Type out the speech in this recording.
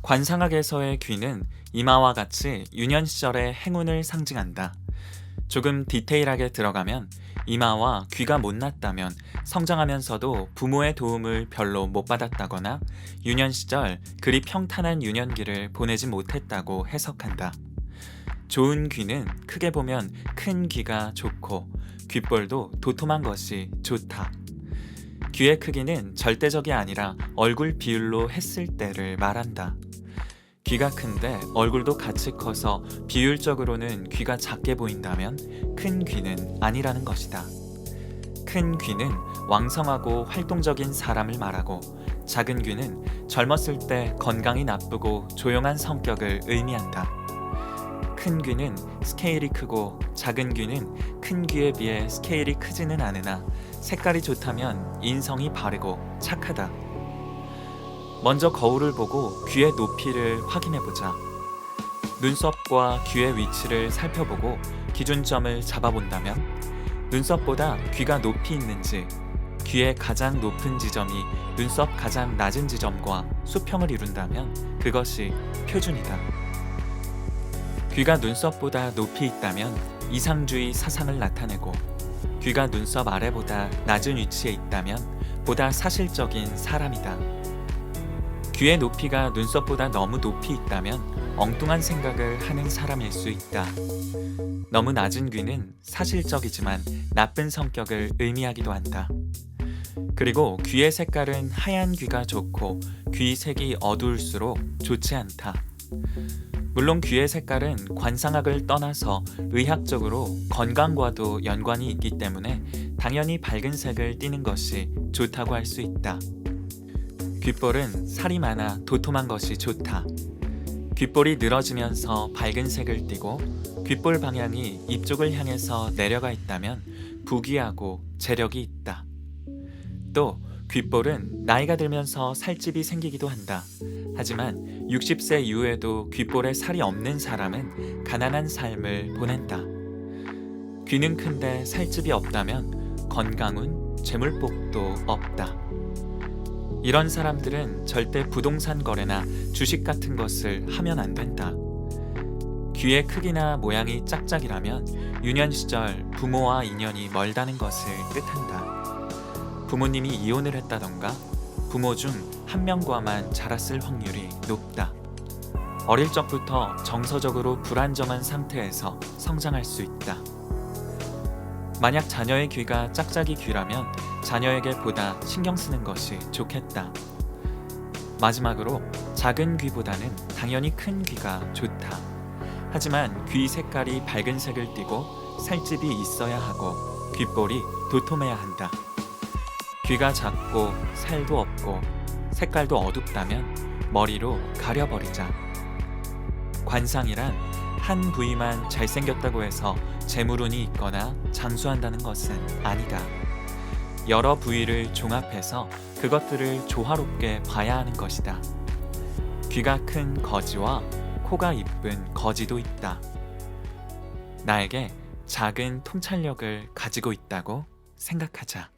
관상학에서의 귀는 이마와 같이 유년 시절의 행운을 상징한다. 조금 디테일하게 들어가면 이마와 귀가 못났다면 성장하면서도 부모의 도움을 별로 못 받았다거나 유년 시절 그리 평탄한 유년기를 보내지 못했다고 해석한다. 좋은 귀는 크게 보면 큰 귀가 좋고 귓볼도 도톰한 것이 좋다. 귀의 크기는 절대적이 아니라 얼굴 비율로 했을 때를 말한다. 귀가 큰데 얼굴도 같이 커서 비율적으로는 귀가 작게 보인다면 큰 귀는 아니라는 것이다. 큰 귀는 왕성하고 활동적인 사람을 말하고 작은 귀는 젊었을 때 건강이 나쁘고 조용한 성격을 의미한다. 큰 귀는 스케일이 크고 작은 귀는 큰 귀에 비해 스케일이 크지는 않으나 색깔이 좋다면 인성이 바르고 착하다. 먼저 거울을 보고 귀의 높이를 확인해보자. 눈썹과 귀의 위치를 살펴보고 기준점을 잡아본다면 눈썹보다 귀가 높이 있는지, 귀의 가장 높은 지점이 눈썹 가장 낮은 지점과 수평을 이룬다면 그것이 표준이다. 귀가 눈썹보다 높이 있다면 이상주의 사상을 나타내고, 귀가 눈썹 아래보다 낮은 위치에 있다면 보다 사실적인 사람이다. 귀의 높이가 눈썹보다 너무 높이 있다면 엉뚱한 생각을 하는 사람일 수 있다. 너무 낮은 귀는 사실적이지만 나쁜 성격을 의미하기도 한다. 그리고 귀의 색깔은 하얀 귀가 좋고 귀 색이 어두울수록 좋지 않다. 물론 귀의 색깔은 관상학을 떠나서 의학적으로 건강과도 연관이 있기 때문에 당연히 밝은 색을 띠는 것이 좋다고 할 수 있다. 귓볼은 살이 많아 도톰한 것이 좋다. 귓볼이 늘어지면서 밝은 색을 띠고 귓볼 방향이 입 쪽을 향해서 내려가 있다면 부귀하고 재력이 있다. 또 귓볼은 나이가 들면서 살집이 생기기도 한다. 하지만 60세 이후에도 귓볼에 살이 없는 사람은 가난한 삶을 보낸다. 귀는 큰데 살집이 없다면 건강운, 재물복도 없다. 이런 사람들은 절대 부동산 거래나 주식 같은 것을 하면 안 된다. 귀의 크기나 모양이 짝짝이라면 유년 시절 부모와 인연이 멀다는 것을 뜻한다. 부모님이 이혼을 했다던가 부모 중 한 명과만 자랐을 확률이 높다. 어릴 적부터 정서적으로 불안정한 상태에서 성장할 수 있다. 만약 자녀의 귀가 짝짝이 귀라면 자녀에게 보다 신경 쓰는 것이 좋겠다. 마지막으로 작은 귀보다는 당연히 큰 귀가 좋다. 하지만 귀 색깔이 밝은 색을 띠고 살집이 있어야 하고 귓볼이 도톰해야 한다. 귀가 작고 살도 없고 색깔도 어둡다면 머리로 가려버리자. 관상이란 한 부위만 잘생겼다고 해서 재물운이 있거나 장수한다는 것은 아니다. 여러 부위를 종합해서 그것들을 조화롭게 봐야 하는 것이다. 귀가 큰 거지와 코가 이쁜 거지도 있다. 나에게 작은 통찰력을 가지고 있다고 생각하자.